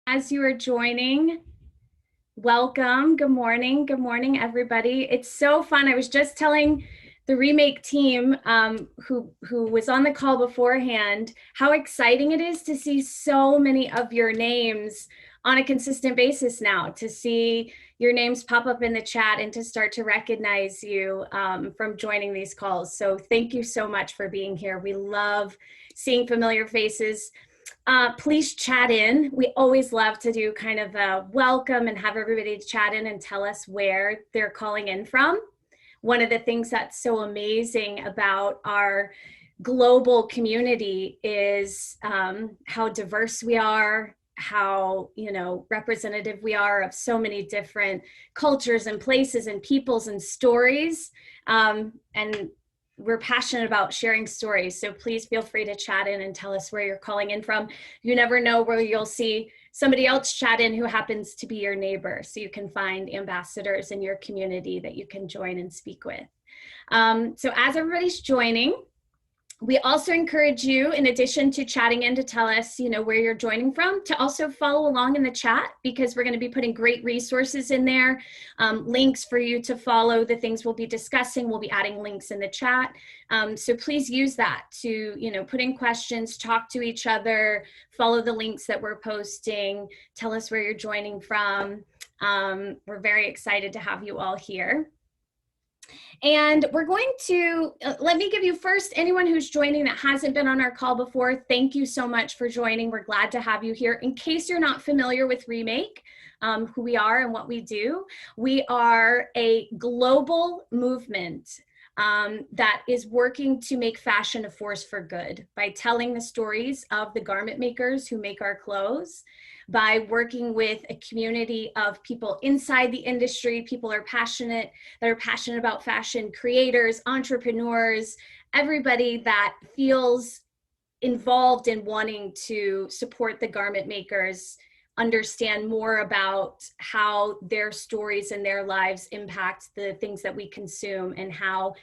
As you are joining, welcome. Good morning. Good morning, everybody. It's so fun. I was just telling the Remake team who was on the call beforehand how exciting it is to see so many of your names on a consistent basis now, to see your names pop up in the chat and to start to recognize you from joining these calls. So thank you so much for being here. We love seeing familiar faces. Please chat in. We always love to do kind of a welcome and have everybody chat in and tell us where they're calling in from. One of the things that's so amazing about our global community is how diverse we are, how representative we are of so many different cultures and places and peoples and stories. And we're passionate about sharing stories. So please feel free to chat in and tell us where you're calling in from. You never know where you'll see somebody else chat in who happens to be your neighbor. So you can find ambassadors in your community that you can join and speak with. So as everybody's joining, we also encourage you, in addition to chatting in to tell us, where you're joining from, to also follow along in the chat, because we're going to be putting great resources in there, links for you to follow the things we'll be discussing. We'll be adding links in the chat. So please use that to, put in questions, talk to each other, follow the links that we're posting, tell us where you're joining from. We're very excited to have you all here. And we're going to, let me give you first, anyone who's joining that hasn't been on our call before, thank you so much for joining. We're glad to have you here. In case you're not familiar with Remake, who we are and what we do, we are a global movement that is working to make fashion a force for good by telling the stories of the garment makers who make our clothes, by working with a community of people inside the industry, people that are passionate about fashion, creators, entrepreneurs, everybody that feels involved in wanting to support the garment makers, understand more about how their stories and their lives impact the things that we consume and how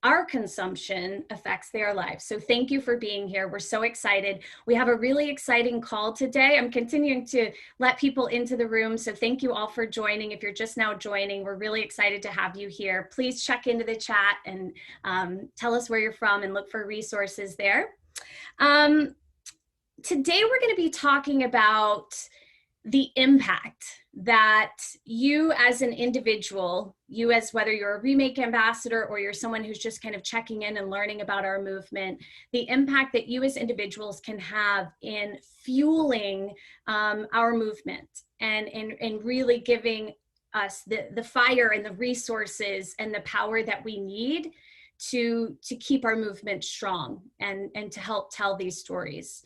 our consumption affects their lives. So thank you for being here. We're so excited. We have a really exciting call today. I'm continuing to let people into the room. So thank you all for joining. If you're just now joining, we're really excited to have you here. Please check into the chat and tell us where you're from and look for resources there. Today, we're going to be talking about the impact that you as an individual, you as whether you're a Remake ambassador or you're someone who's just kind of checking in and learning about our movement, the impact that you as individuals can have in fueling our movement and really giving us the fire and the resources and the power that we need to keep our movement strong and to help tell these stories.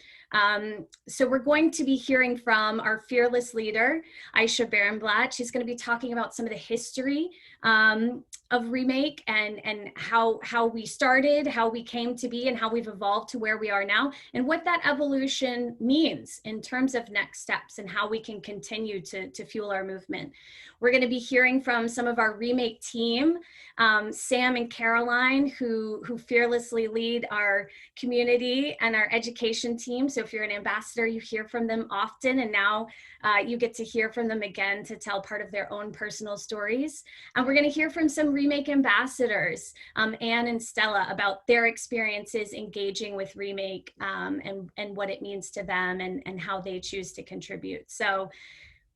So we're going to be hearing from our fearless leader, Ayesha Barenblatt. She's going to be talking about some of the history of Remake and how we started, how we came to be, and how we've evolved to where we are now, and what that evolution means in terms of next steps and how we can continue to fuel our movement. We're going to be hearing from some of our Remake team, Sam and Caroline, who fearlessly lead our community and our education team. So if you're an ambassador, you hear from them often, and now you get to hear from them again to tell part of their own personal stories. And we're going to hear from some Remake ambassadors, Anne and Stella, about their experiences engaging with Remake and what it means to them and how they choose to contribute. So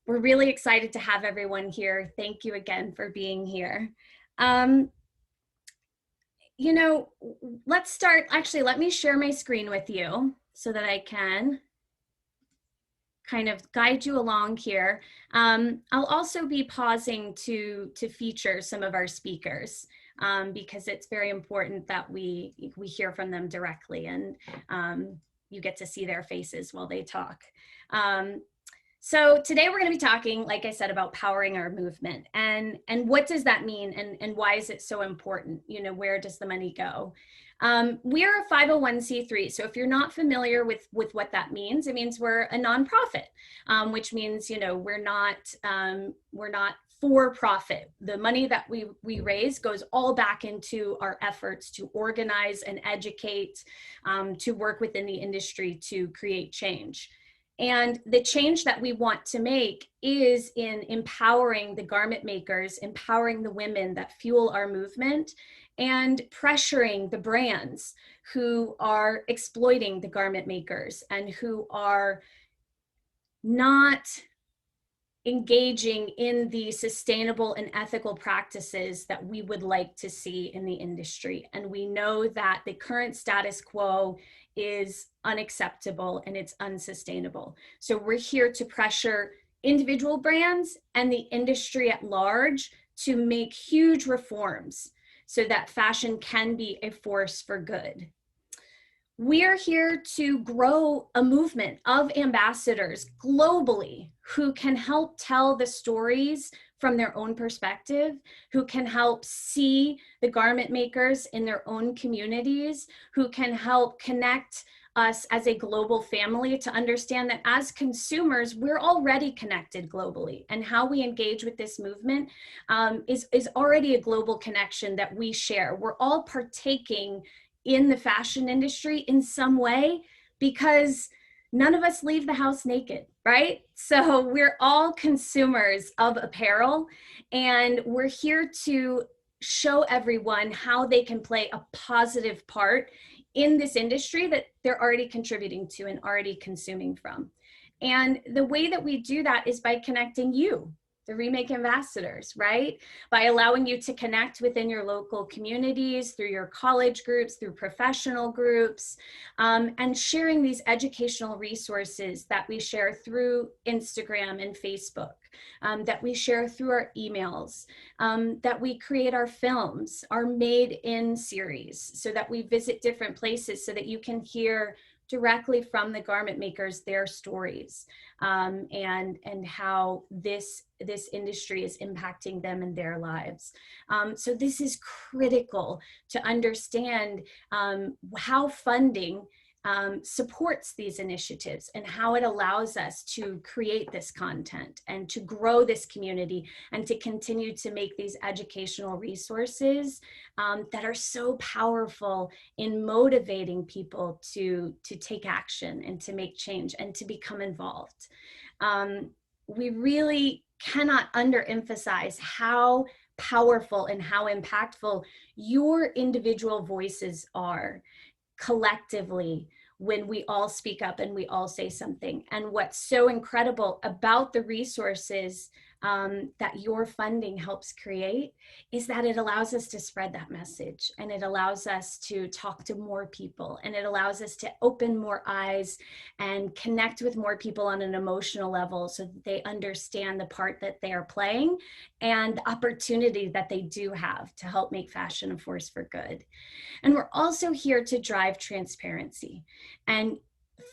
we're really excited to have everyone here. Thank you again for being here. Let's start. Actually, let me share my screen with you so that I can kind of guide you along here. I'll also be pausing to feature some of our speakers because it's very important that we hear from them directly and you get to see their faces while they talk. So today we're going to be talking, like I said, about powering our movement and what does that mean and why is it so important? Where does the money go? We are a 501c3. So if you're not familiar with what that means, it means we're a nonprofit, which means, we're not for profit. The money that we raise goes all back into our efforts to organize and educate, to work within the industry to create change. And the change that we want to make is in empowering the garment makers, empowering the women that fuel our movement, and pressuring the brands who are exploiting the garment makers and who are not engaging in the sustainable and ethical practices that we would like to see in the industry. And we know that the current status quo is unacceptable and it's unsustainable. So we're here to pressure individual brands and the industry at large to make huge reforms so that fashion can be a force for good. We are here to grow a movement of ambassadors globally who can help tell the stories from their own perspective, who can help see the garment makers in their own communities, who can help connect us as a global family to understand that as consumers, we're already connected globally, and how we engage with this movement is already a global connection that we share. We're all partaking in the fashion industry in some way because none of us leave the house naked, right? So we're all consumers of apparel, and we're here to show everyone how they can play a positive part in this industry that they're already contributing to and already consuming from. And the way that we do that is by connecting you, the Remake Ambassadors, right? By allowing you to connect within your local communities, through your college groups, through professional groups, and sharing these educational resources that we share through Instagram and Facebook, that we share through our emails, that we create our films, our Made In series, so that we visit different places so that you can hear directly from the garment makers their stories, and how this industry is impacting them in their lives. So this is critical to understand how funding supports these initiatives and how it allows us to create this content and to grow this community and to continue to make these educational resources that are so powerful in motivating people to take action and to make change and to become involved. We really cannot underemphasize how powerful and how impactful your individual voices are collectively when we all speak up and we all say something. And what's so incredible about the resources that your funding helps create is that it allows us to spread that message, and it allows us to talk to more people, and it allows us to open more eyes and connect with more people on an emotional level so that they understand the part that they are playing and the opportunity that they do have to help make fashion a force for good. And we're also here to drive transparency, and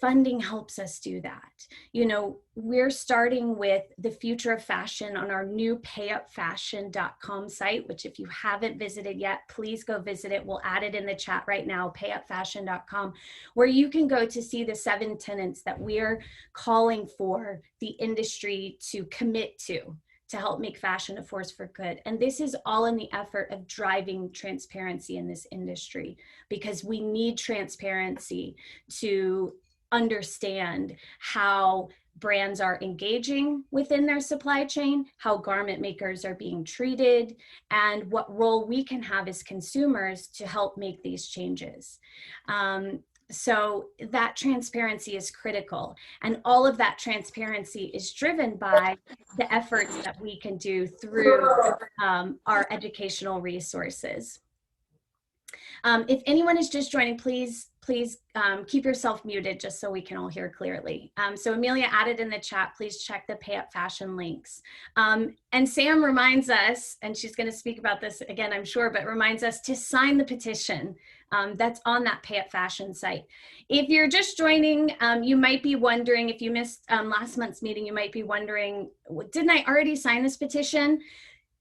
funding helps us do that. You know, we're starting with the future of fashion on our new payupfashion.com site, which if you haven't visited yet, please go visit it. We'll add it in the chat right now, payupfashion.com, where you can go to see the 7 tenets that we're calling for the industry to commit to help make fashion a force for good. And this is all in the effort of driving transparency in this industry, because we need transparency to understand how brands are engaging within their supply chain, how garment makers are being treated, and what role we can have as consumers to help make these changes. So that transparency is critical, and all of that transparency is driven by the efforts that we can do through our educational resources. If anyone is just joining, please keep yourself muted just so we can all hear clearly. So Amelia added in the chat, please check the Pay Up Fashion links. And Sam reminds us, and she's going to speak about this again, I'm sure, but reminds us to sign the petition that's on that Pay Up Fashion site. If you're just joining, you might be wondering, if you missed last month's meeting, you might be wondering, didn't I already sign this petition?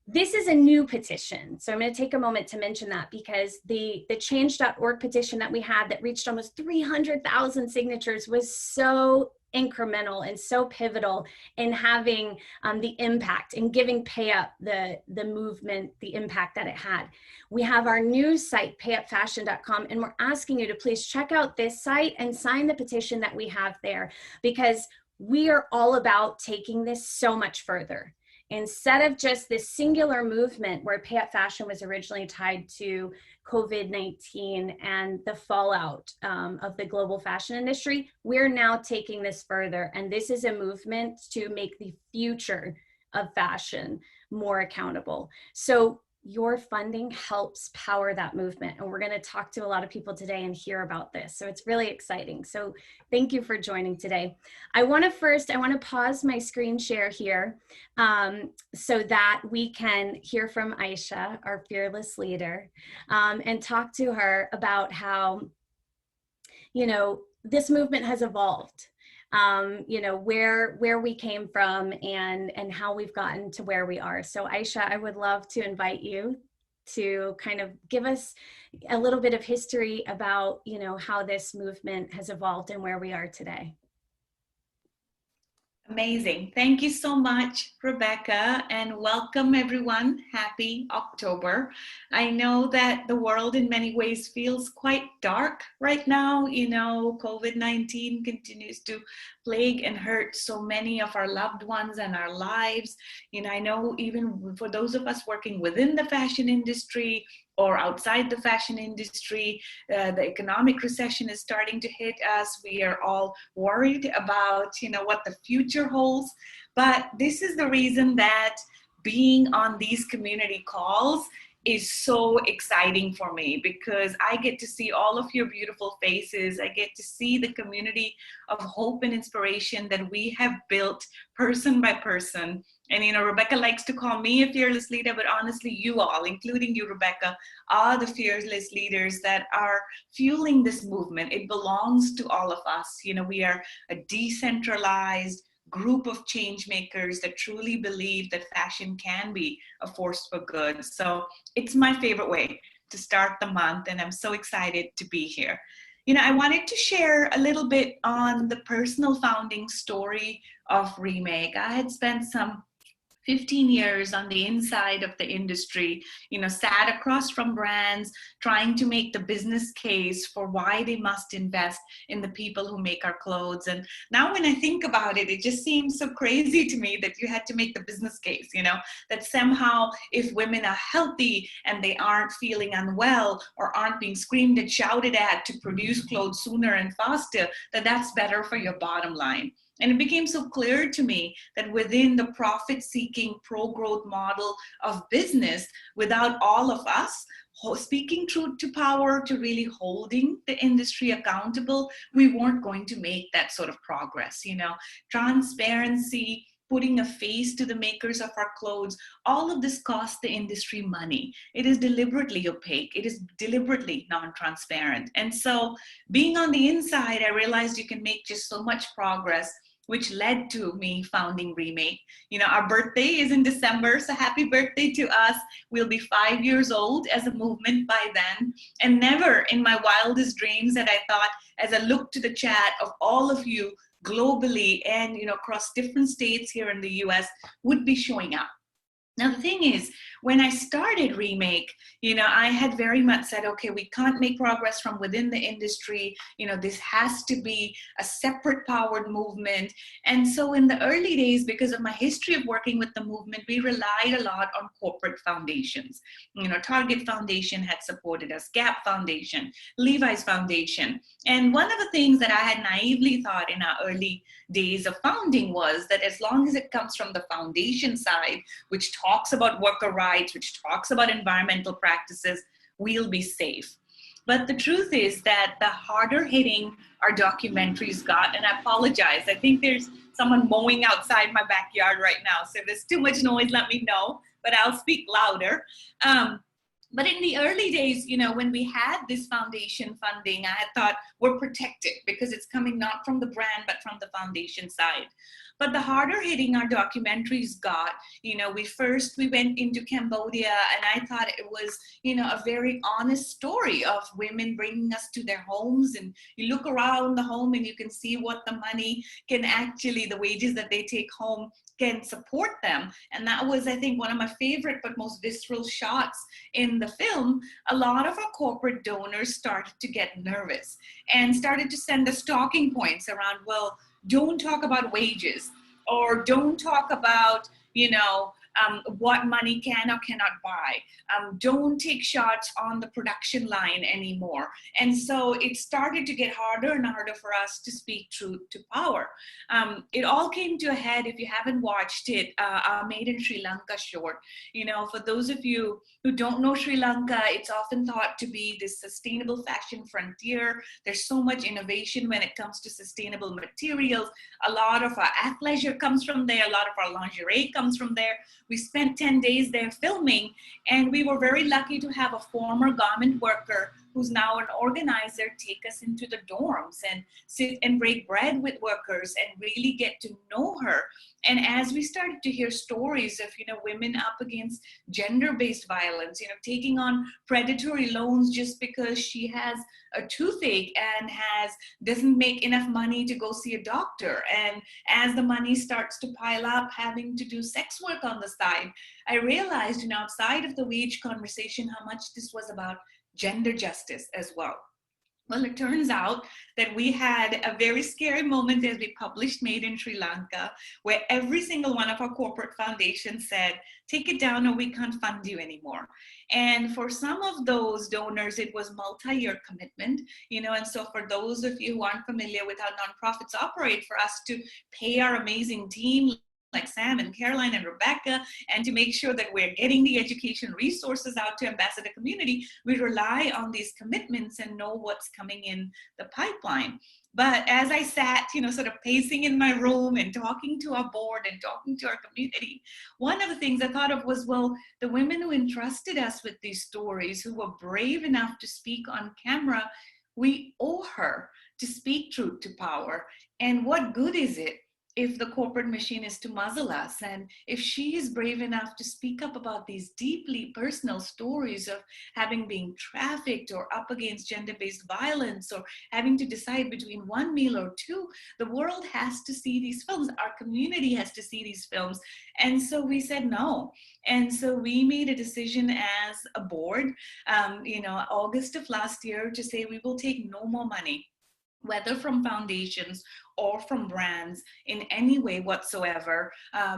This is a new petition. So I'm going to take a moment to mention that, because the change.org petition that we had that reached almost 300,000 signatures was so incremental and so pivotal in having the impact and giving Pay Up the movement, the impact that it had. We have our new site, payupfashion.com, and we're asking you to please check out this site and sign the petition that we have there, because we are all about taking this so much further. Instead of just this singular movement where fashion was originally tied to COVID-19 and the fallout of the global fashion industry, we're now taking this further. And this is a movement to make the future of fashion more accountable. So your funding helps power that movement. And we're going to talk to a lot of people today and hear about this. So it's really exciting. So thank you for joining today. I want to pause my screen share here so that we can hear from Ayesha, our fearless leader, and talk to her about how, this movement has evolved. Where we came from and how we've gotten to where we are. So Ayesha, I would love to invite you to kind of give us a little bit of history about, how this movement has evolved and where we are today. Amazing. Thank you so much, Rebecca, and welcome everyone. Happy October. I know that the world in many ways feels quite dark right now. COVID-19 continues to plague and hurt so many of our loved ones and our lives. I know even for those of us working within the fashion industry or outside the fashion industry, the economic recession is starting to hit us. We are all worried about, what the future holds. But this is the reason that being on these community calls is so exciting for me, because I get to see all of your beautiful faces. I get to see the community of hope and inspiration that we have built person by person. And, Rebecca likes to call me a fearless leader, but honestly, you all, including you, Rebecca, are the fearless leaders that are fueling this movement. It belongs to all of us. We are a decentralized group of change makers that truly believe that fashion can be a force for good. So it's my favorite way to start the month, and I'm so excited to be here. I wanted to share a little bit on the personal founding story of Remake. I had spent some 15 years on the inside of the industry, sat across from brands, trying to make the business case for why they must invest in the people who make our clothes. And now when I think about it, it just seems so crazy to me that you had to make the business case, that somehow if women are healthy and they aren't feeling unwell or aren't being screamed and shouted at to produce clothes sooner and faster, that's better for your bottom line. And it became so clear to me that within the profit-seeking pro-growth model of business, without all of us speaking truth to power, to really holding the industry accountable, we weren't going to make that sort of progress. Transparency, putting a face to the makers of our clothes, all of this costs the industry money. It is deliberately opaque. It is deliberately non-transparent. And so being on the inside, I realized you can make just so much progress, which led to me founding Remake. Our birthday is in December, so happy birthday to us. We'll be 5 years old as a movement by then. And never in my wildest dreams had I thought, as I looked to the chat of all of you globally and across different states here in the US, would be showing up. Now, the thing is, when I started Remake, I had very much said, okay, we can't make progress from within the industry. This has to be a separate powered movement. And so in the early days, because of my history of working with the movement, we relied a lot on corporate foundations. Target Foundation had supported us, Gap Foundation, Levi's Foundation. And one of the things that I had naively thought in our early days of founding was that as long as it comes from the foundation side, which talks about worker rights, which talks about environmental practices, we'll be safe. But the truth is that the harder hitting our documentaries got, and I apologize, I think there's someone mowing outside my backyard right now. So if there's too much noise, let me know, but I'll speak louder. But in the early days, when we had this foundation funding, I had thought we're protected because it's coming not from the brand, but from the foundation side. But the harder hitting our documentaries got, we went into Cambodia, and I thought it was, a very honest story of women bringing us to their homes. And you look around the home and you can see what the money can actually, the wages that they take home can support them. And that was, I think, one of my favorite but most visceral shots in the film. A lot of our corporate donors started to get nervous and started to send us talking points around, well, don't talk about wages, or don't talk about, what money can or cannot buy. Don't take shots on the production line anymore. And so it started to get harder and harder for us to speak truth to power. It all came to a head, if you haven't watched it, our Made in Sri Lanka short. For those of you who don't know Sri Lanka, it's often thought to be this sustainable fashion frontier. There's so much innovation when it comes to sustainable materials. A lot of our athleisure comes from there. A lot of our lingerie comes from there. We spent 10 days there filming, and we were very lucky to have a former garment worker who's now an organizer take us into the dorms and sit and break bread with workers and really get to know her. And as we started to hear stories of, women up against gender-based violence, taking on predatory loans just because she has a toothache and doesn't make enough money to go see a doctor. And as the money starts to pile up, having to do sex work on the side, I realized, outside of the wage conversation, how much this was about gender justice as well. Well, it turns out that we had a very scary moment as we published Made in Sri Lanka, where every single one of our corporate foundations said, take it down or we can't fund you anymore. And for some of those donors, it was multi-year commitment, and so for those of you who aren't familiar with how nonprofits operate, for us to pay our amazing team, like Sam and Caroline and Rebecca, and to make sure that we're getting the education resources out to ambassador community, we rely on these commitments and know what's coming in the pipeline. But as I sat, sort of pacing in my room and talking to our board and talking to our community, one of the things I thought of was, well, the women who entrusted us with these stories, who were brave enough to speak on camera, we owe her to speak truth to power. And what good is it if the corporate machine is to muzzle us? And if she is brave enough to speak up about these deeply personal stories of having been trafficked or up against gender-based violence or having to decide between one meal or two, the world has to see these films. Our community has to see these films. And so we said no. And so we made a decision as a board, August of last year, to say we will take no more money, whether from foundations or from brands in any way whatsoever,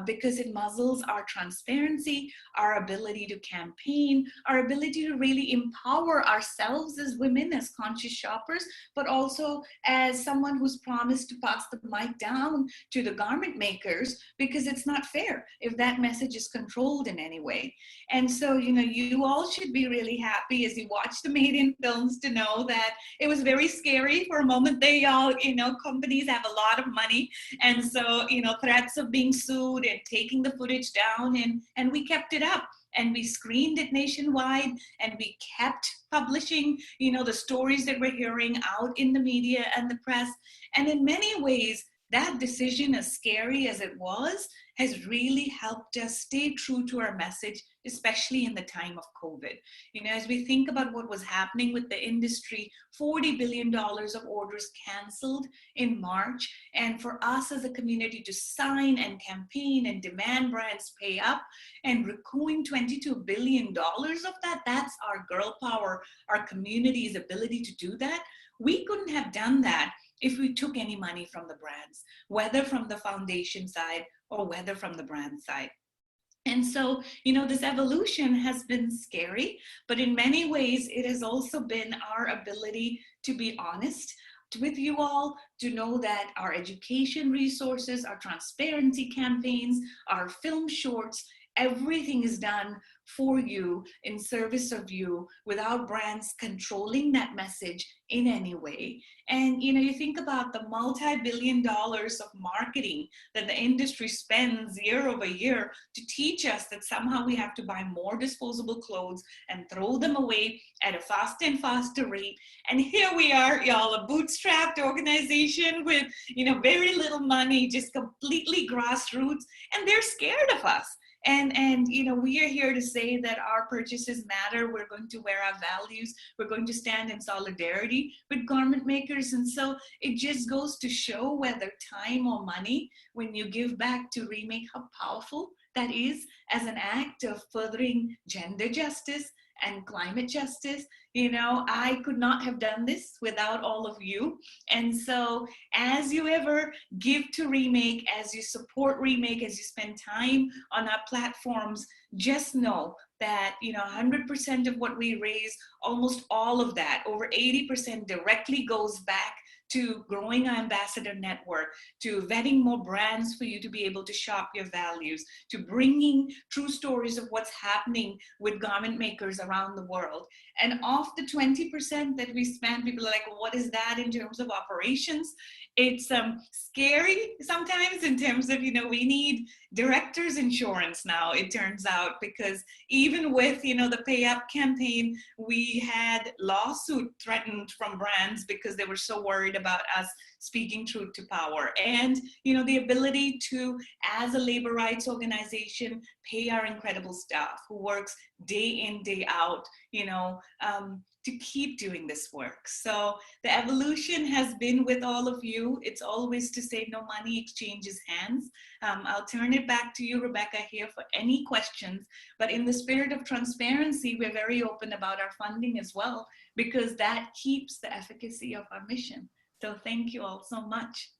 because it muzzles our transparency, our ability to campaign, our ability to really empower ourselves as women, as conscious shoppers, but also as someone who's promised to pass the mic down to the garment makers, because it's not fair if that message is controlled in any way. And so, you all should be really happy as you watch the Made in films to know that it was very scary for a moment. They all, companies have a lot of money. And so, threats of being sued and taking the footage down, and we kept it up. And we screened it nationwide, and we kept publishing, the stories that we're hearing out in the media and the press. And in many ways, that decision, as scary as it was, has really helped us stay true to our message, especially in the time of COVID. As we think about what was happening with the industry, $40 billion of orders canceled in March. And for us as a community to sign and campaign and demand brands pay up and recouping $22 billion of that, that's our girl power, our community's ability to do that. We couldn't have done that if we took any money from the brands, whether from the foundation side or whether from the brand side. And so, this evolution has been scary, but in many ways, it has also been our ability to be honest with you all, to know that our education resources, our transparency campaigns, our film shorts, everything is done for you, in service of you, without brands controlling that message in any way. And you think about the multi-billion dollars of marketing that the industry spends year over year to teach us that somehow we have to buy more disposable clothes and throw them away at a faster and faster rate. And here we are, y'all, a bootstrapped organization with very little money, just completely grassroots, and they're scared of us. And we are here to say that our purchases matter. We're going to wear our values. We're going to stand in solidarity with garment makers. And so it just goes to show, whether time or money, when you give back to Remake, how powerful that is as an act of furthering gender justice and climate justice. You know, I could not have done this without all of you. And so as you ever give to Remake, as you support Remake, as you spend time on our platforms, just know that, you know, 100% of what we raise, almost all of that, over 80% directly goes back to growing our ambassador network, to vetting more brands for you to be able to shop your values, to bringing true stories of what's happening with garment makers around the world. And of the 20% that we spend, people are like, well, what is that in terms of operations? It's scary sometimes in terms of, you know, we need director's insurance now, it turns out, because even with, you know, the Pay Up campaign, we had lawsuit threatened from brands because they were so worried about us speaking truth to power. And, you know, the ability to, as a labor rights organization, pay our incredible staff who works day in, day out, you know, to keep doing this work. So the evolution has been with all of you. It's always to say no money exchanges hands. I'll turn it back to you, Rebecca, here for any questions. But in the spirit of transparency, we're very open about our funding as well, because that keeps the efficacy of our mission. So thank you all so much.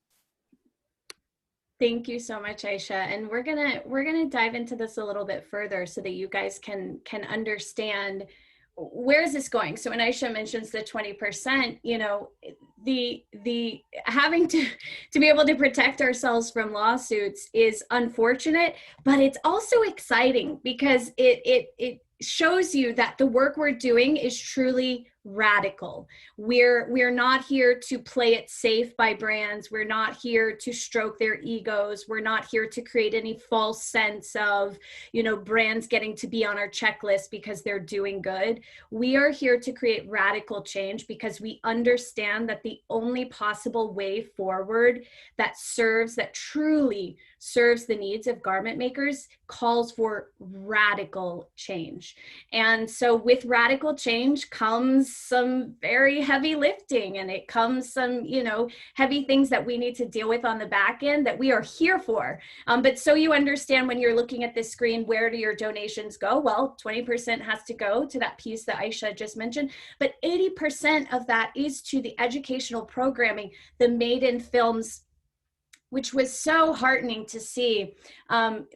Thank you so much, Ayesha. And we're gonna dive into this a little bit further so that you guys can understand where is this going. So when Ayesha mentions the 20%, you know, the having to be able to protect ourselves from lawsuits is unfortunate, but it's also exciting because it shows you that the work we're doing is truly radical. We're not here to play it safe by brands. We're not here to stroke their egos. We're not here to create any false sense of, you know, brands getting to be on our checklist because they're doing good. We are here to create radical change because we understand that the only possible way forward that truly serves the needs of garment makers calls for radical change. And so with radical change comes some very heavy lifting, and it comes some, you know, heavy things that we need to deal with on the back end that we are here for. But so you understand, when you're looking at this screen, where do your donations go? Well, 20% has to go to that piece that Ayesha just mentioned, but 80% of that is to the educational programming, the Maiden films, which was so heartening to see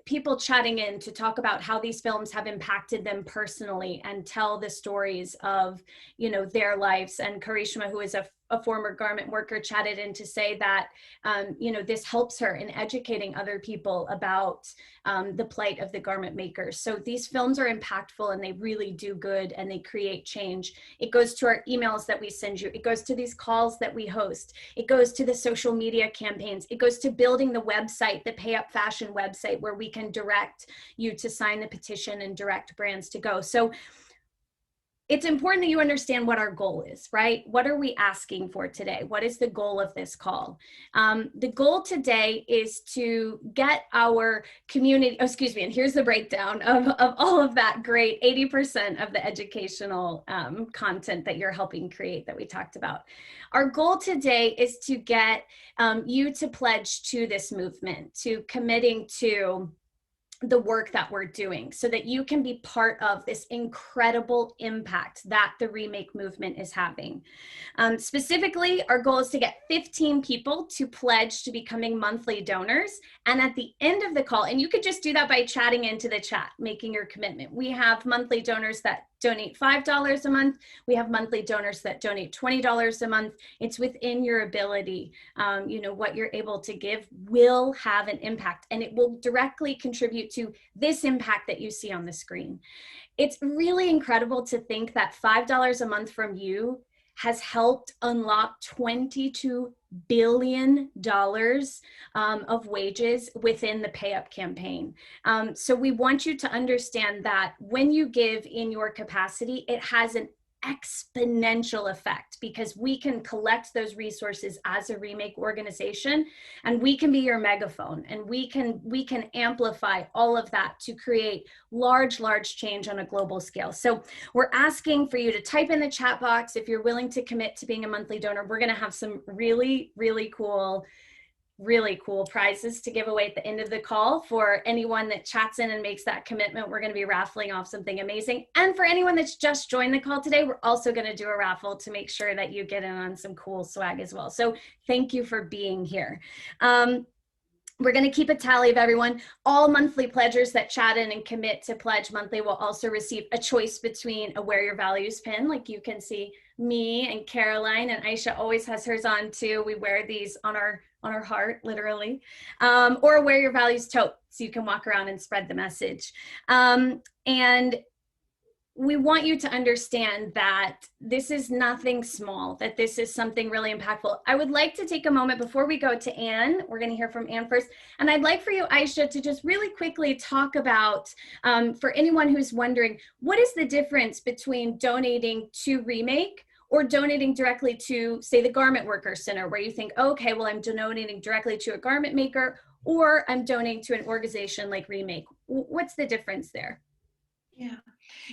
people chatting in to talk about how these films have impacted them personally and tell the stories of, you know, their lives. And Karishma, who is a former garment worker, chatted in to say that, you know, this helps her in educating other people about the plight of the garment makers. So these films are impactful, and they really do good, and they create change. It goes to our emails that we send you. It goes to these calls that we host. It goes to the social media campaigns. It goes to building the website, the Pay Up Fashion website, where we can direct you to sign the petition and direct brands to go. So it's important that you understand what our goal is, right? What are we asking for today? What is the goal of this call? The goal today is to get our community, and here's the breakdown of all of that great 80% of the educational content that you're helping create that we talked about. Our goal today is to get you to pledge to this movement, to committing to the work that we're doing, so that you can be part of this incredible impact that the Remake movement is having. Specifically, our goal is to get 15 people to pledge to becoming monthly donors. And at the end of the call, and you could just do that by chatting into the chat, making your commitment. We have monthly donors that donate $5 a month. We have monthly donors that donate $20 a month. It's within your ability. You know, what you're able to give will have an impact, and it will directly contribute to this impact that you see on the screen. It's really incredible to think that $5 a month from you has helped unlock $22 billion of wages within the Pay Up campaign. So we want you to understand that when you give in your capacity, it has an exponential effect, because we can collect those resources as a Remake organization, and we can be your megaphone, and we can amplify all of that to create large change on a global scale. So we're asking for you to type in the chat box if you're willing to commit to being a monthly donor. We're going to have some really cool really cool prizes to give away at the end of the call. For anyone that chats in and makes that commitment, we're going to be raffling off something amazing. And for anyone that's just joined the call today, we're also going to do a raffle to make sure that you get in on some cool swag as well. So thank you for being here. We're going to keep a tally of everyone. All monthly pledgers that chat in and commit to pledge monthly will also receive a choice between a Wear Your Values pin, like you can see me and Caroline, and Ayesha always has hers on too. We wear these on our heart, literally, or a Wear Your Values tote, so you can walk around and spread the message. And we want you to understand that this is nothing small, that this is something really impactful. I would like to take a moment before we go to Anne. We're going to hear from Anne first. And I'd like for you, Ayesha, to just really quickly talk about, for anyone who's wondering, what is the difference between donating to Remake or donating directly to, say, the Garment Workers Center, where you think, okay, well, I'm donating directly to a garment maker, or I'm donating to an organization like Remake. What's the difference there? Yeah,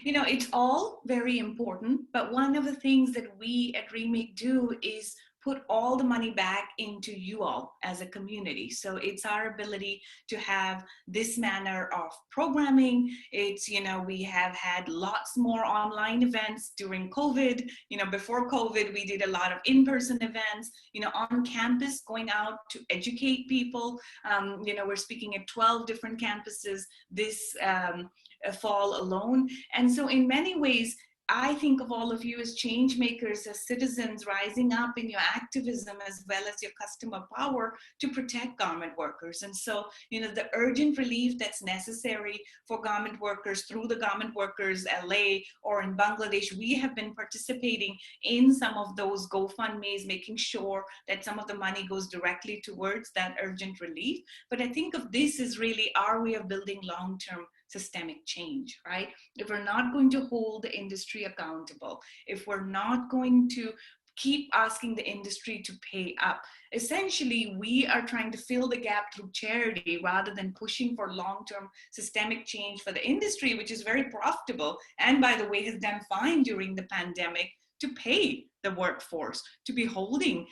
it's all very important, but one of the things that we at Remake do is put all the money back into you all as a community. So it's our ability to have this manner of programming. It's, we have had lots more online events during COVID. Before COVID, we did a lot of in-person events, on campus, going out to educate people. We're speaking at 12 different campuses this fall alone. And so in many ways, I think of all of you as change makers, as citizens rising up in your activism as well as your customer power to protect garment workers. And so, the urgent relief that's necessary for garment workers through the Garment Workers LA or in Bangladesh, we have been participating in some of those GoFundMes, making sure that some of the money goes directly towards that urgent relief. But I think of this as really our way of building long-term systemic change, right? If we're not going to hold the industry accountable, if we're not going to keep asking the industry to pay up, essentially we are trying to fill the gap through charity rather than pushing for long-term systemic change for the industry, which is very profitable and, by the way, has done fine during the pandemic to pay the workforce, to be holding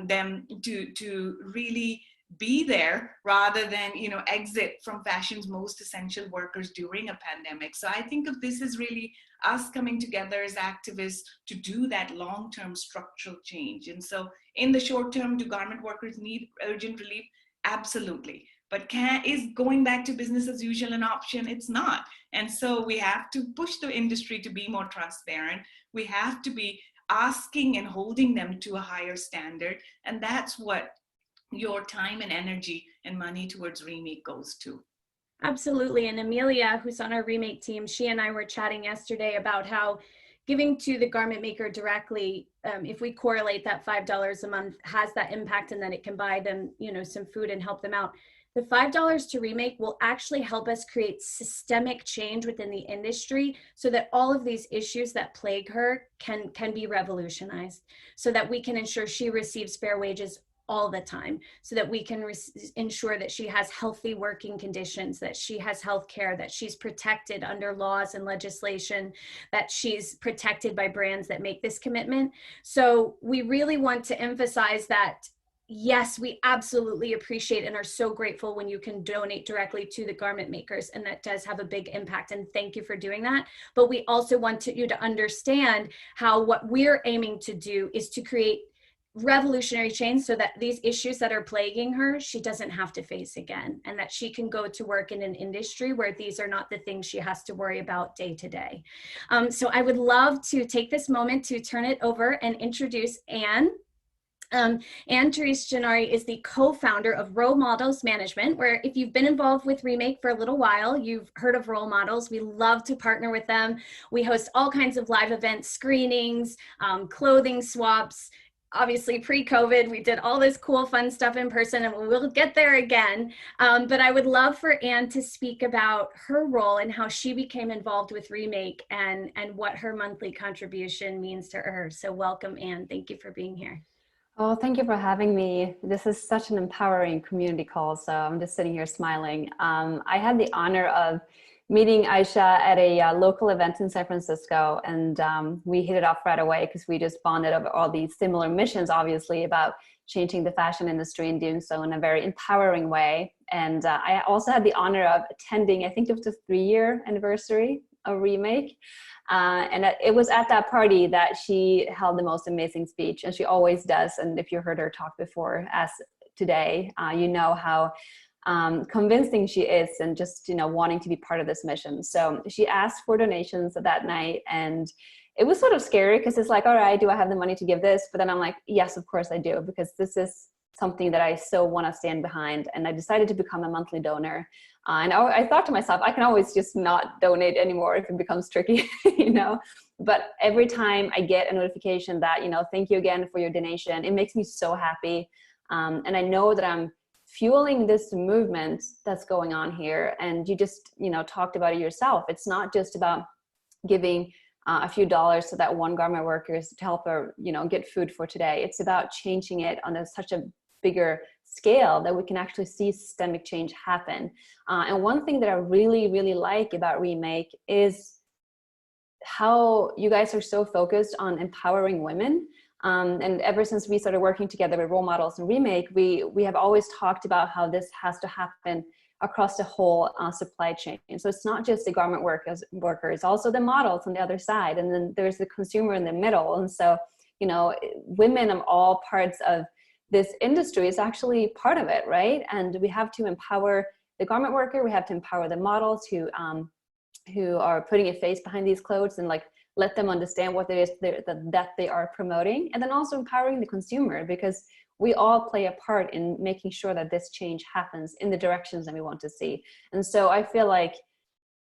them to really be there rather than exit from fashion's most essential workers during a pandemic. So I think of this as really us coming together as activists to do that long-term structural change. And so in the short term, do garment workers need urgent relief? Absolutely. But is going back to business as usual an option? It's not. And so we have to push the industry to be more transparent. We have to be asking and holding them to a higher standard. And that's what your time and energy and money towards Remake goes to. Absolutely. And Amelia, who's on our Remake team, she and I were chatting yesterday about how giving to the garment maker directly, if we correlate that $5 a month, has that impact, and that it can buy them, some food and help them out. The $5 to Remake will actually help us create systemic change within the industry so that all of these issues that plague her can be revolutionized, so that we can ensure she receives fair wages all the time, so that we can ensure that she has healthy working conditions, that she has health care, that she's protected under laws and legislation, that she's protected by brands that make this commitment. So we really want to emphasize that, yes, we absolutely appreciate and are so grateful when you can donate directly to the garment makers, and that does have a big impact, and thank you for doing that. But we also want you to understand how what we're aiming to do is to create revolutionary change so that these issues that are plaguing her, she doesn't have to face again, and that she can go to work in an industry where these are not the things she has to worry about day to day. So I would love to take this moment to turn it over and introduce Anne. Anne-Therese Gennari is the co-founder of Role Models Management, where if you've been involved with Remake for a little while, you've heard of Role Models. We love to partner with them. We host all kinds of live events, screenings, clothing swaps. Obviously, pre-COVID, we did all this cool, fun stuff in person, and we'll get there again. But I would love for Anne to speak about her role and how she became involved with Remake and what her monthly contribution means to her. So welcome, Anne. Thank you for being here. Oh, thank you for having me. This is such an empowering community call, so I'm just sitting here smiling. I had the honor of meeting Ayesha at a local event in San Francisco, and we hit it off right away because we just bonded over all these similar missions, obviously, about changing the fashion industry and doing so in a very empowering way. And I also had the honor of attending, I think it was the 3-year anniversary of Remake. And it was at that party that she held the most amazing speech, and she always does. And if you heard her talk before, as today, you know how convincing she is, and just, you know, wanting to be part of this mission. So she asked for donations that night, and it was sort of scary because it's like, all right, do I have the money to give this? But then I'm like, yes, of course I do, because this is something that I so want to stand behind. And I decided to become a monthly donor. And I thought to myself, I can always just not donate anymore if it becomes tricky, you know. But every time I get a notification that, you know, thank you again for your donation, it makes me so happy. And I know that I'm fueling this movement that's going on here. And you just, you know, talked about it yourself. It's not just about giving a few dollars to that one garment worker to help her, you know, get food for today. It's about changing it on such a bigger scale that we can actually see systemic change happen. And one thing that I really, really like about Remake is how you guys are so focused on empowering women. And ever since we started working together with Role Models and Remake, we have always talked about how this has to happen across the whole supply chain. So it's not just the garment workers, also the models on the other side. And then there's the consumer in the middle. And so, you know, women of all parts of this industry is actually part of it, right? And we have to empower the garment worker. We have to empower the models who are putting a face behind these clothes, and like let them understand what it is that they are promoting. And then also empowering the consumer, because we all play a part in making sure that this change happens in the directions that we want to see. And so I feel like,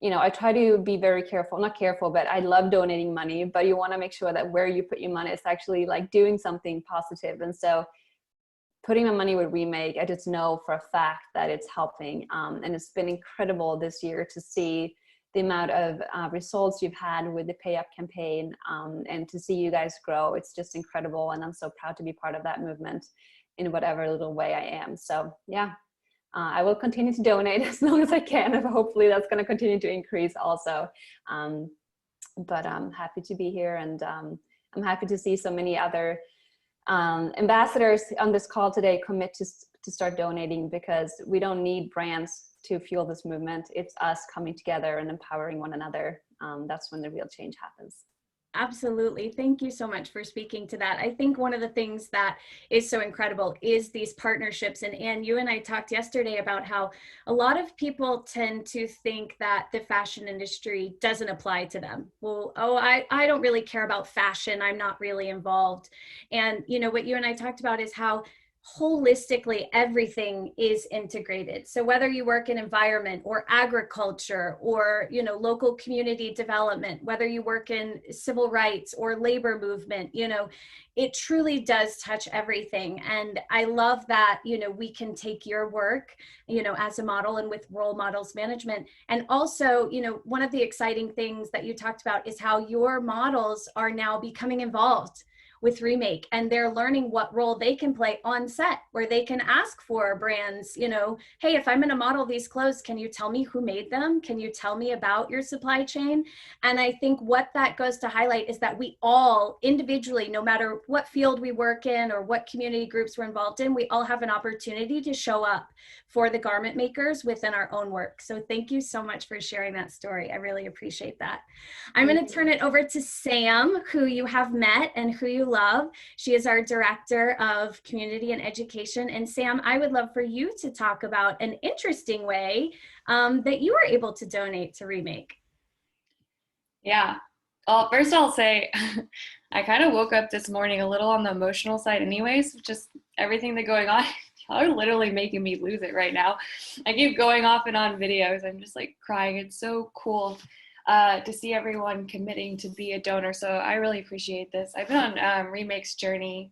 you know, I try to be very careful, not careful, but I love donating money, but you want to make sure that where you put your money is actually like doing something positive. And so putting my money with Remake, I just know for a fact that it's helping. And it's been incredible this year to see the amount of results you've had with the Pay Up campaign, and to see you guys grow. It's just incredible. And I'm so proud to be part of that movement in whatever little way I am. So yeah, I will continue to donate as long as I can. And hopefully that's going to continue to increase also. But I'm happy to be here, and I'm happy to see so many other ambassadors on this call today commit to start donating, because we don't need brands to fuel this movement. It's us coming together and empowering one another. That's when the real change happens. Absolutely. Thank you so much for speaking to that. I think one of the things that is so incredible is these partnerships. And Anne, you and I talked yesterday about how a lot of people tend to think that the fashion industry doesn't apply to them. Well, I don't really care about fashion. I'm not really involved. And, you know, what you and I talked about is how holistically everything is integrated. So whether you work in environment or agriculture or, you know, local community development, whether you work in civil rights or labor movement, you know, it truly does touch everything. And I love that, you know, we can take your work, you know, as a model and with Role Models Management. And also, you know, one of the exciting things that you talked about is how your models are now becoming involved with Remake, and they're learning what role they can play on set, where they can ask for brands, you know, hey, if I'm going to model these clothes, can you tell me who made them? Can you tell me about your supply chain? And I think what that goes to highlight is that we all individually, no matter what field we work in or what community groups we're involved in, we all have an opportunity to show up for the garment makers within our own work. So thank you so much for sharing that story. I really appreciate that. I'm going to turn it over to Sam, who you have met and who you love. She is our Director of Community and Education. And Sam, I would love for you to talk about an interesting way that you were able to donate to Remake. Yeah. Well, first I'll say I kind of woke up this morning a little on the emotional side anyways, just everything that's going on. Y'all are literally making me lose it right now. I keep going off and on videos. I'm just like crying. It's so cool to see everyone committing to be a donor. So I really appreciate this. I've been on Remake's journey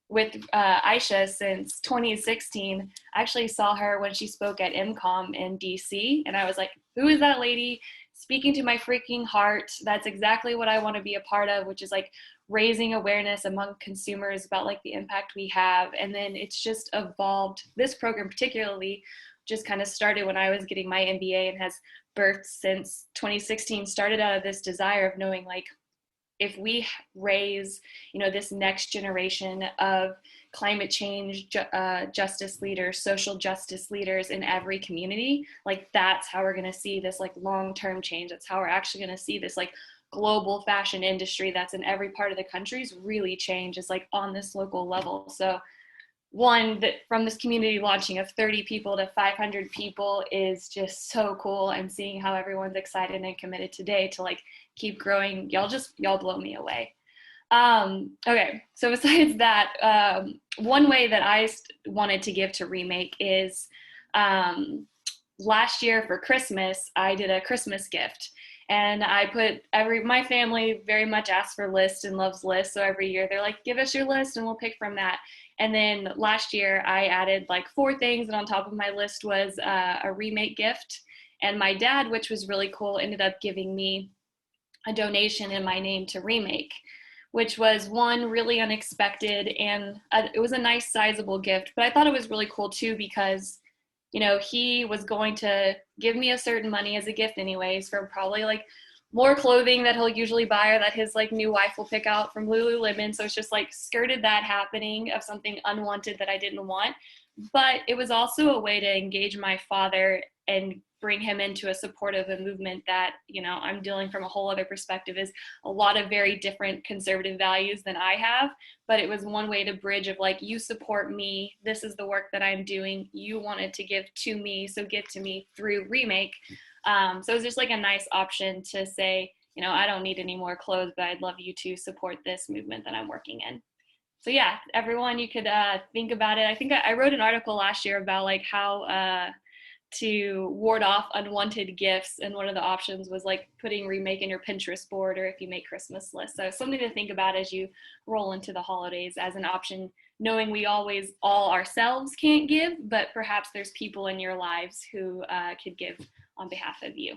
with Ayesha since 2016. I actually saw her when she spoke at MCOM in DC, and I was like, who is that lady speaking to my freaking heart? That's exactly what I want to be a part of, which is like raising awareness among consumers about like the impact we have. And then it's just evolved, this program particularly just kind of started when I was getting my MBA and has birthed since 2016, started out of this desire of knowing, like, if we raise, this next generation of climate change justice leaders, social justice leaders in every community, like, that's how we're going to see this, like, long-term change. That's how we're actually going to see this, like, global fashion industry that's in every part of the country's really change, is like on this local level. So one, that from this community launching of 30 people to 500 people is just so cool, and seeing how everyone's excited and committed today to, like, keep growing. Y'all blow me away. Okay, so besides that, one way that I wanted to give to Remake is last year for Christmas, I did a Christmas gift. And I put my family very much asks for lists and loves lists. So every year they're like, give us your list and we'll pick from that. And then last year I added like 4 things. And on top of my list was a Remake gift. And my dad, which was really cool, ended up giving me a donation in my name to Remake, which was one, really unexpected. And it was a nice sizable gift. But I thought it was really cool too, because he was going to give me a certain money as a gift anyways for probably like more clothing that he'll usually buy, or that his like new wife will pick out from Lululemon. So it's just like skirted that happening of something unwanted that I didn't want. But it was also a way to engage my father and bring him into a supportive a movement that, I'm dealing from a whole other perspective, is a lot of very different conservative values than I have. But it was one way to bridge of like, you support me, this is the work that I'm doing, you wanted to give to me, so give to me through Remake. So it was just like a nice option to say, I don't need any more clothes, but I'd love you to support this movement that I'm working in. So yeah, everyone, you could think about it. I think I wrote an article last year about like how to ward off unwanted gifts, and one of the options was like putting Remake in your Pinterest board, or if you make Christmas lists. So something to think about as you roll into the holidays as an option, knowing we always all ourselves can't give, but perhaps there's people in your lives who could give on behalf of you.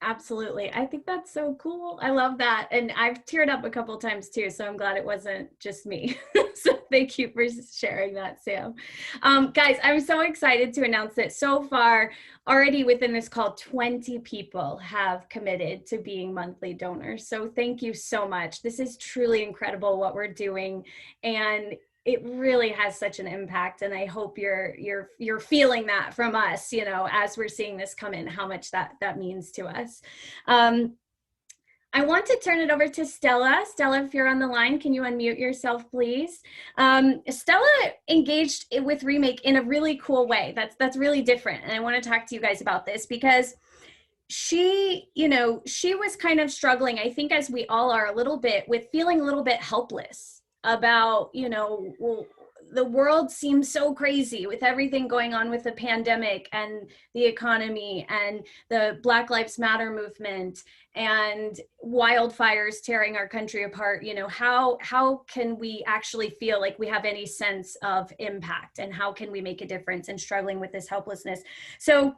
Absolutely. I think that's so cool. I love that. And I've teared up a couple of times too, so I'm glad it wasn't just me. So thank you for sharing that, Sam. Guys, I'm so excited to announce that so far, already within this call, 20 people have committed to being monthly donors. So thank you so much. This is truly incredible what we're doing. And it really has such an impact, and I hope you're feeling that from us, as we're seeing this come in, how much that means to us. I want to turn it over to Stella. Stella, if you're on the line, can you unmute yourself, please? Stella engaged with Remake in a really cool way. That's really different, and I want to talk to you guys about this because she was kind of struggling, I think, as we all are a little bit, with feeling a little bit helpless about, well, the world seems so crazy with everything going on with the pandemic and the economy and the Black Lives Matter movement and wildfires tearing our country apart. How can we actually feel like we have any sense of impact, and how can we make a difference, and struggling with this helplessness? So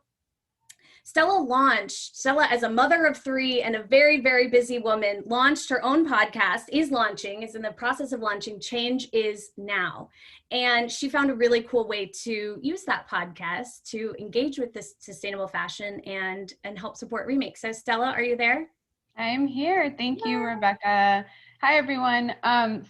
Stella, as a mother of 3 and a very, very busy woman, launched her own podcast, is in the process of launching Change Is Now. And she found a really cool way to use that podcast to engage with this sustainable fashion and help support Remake. So Stella, are you there? I am here. Thank you, Rebecca. Hi, everyone.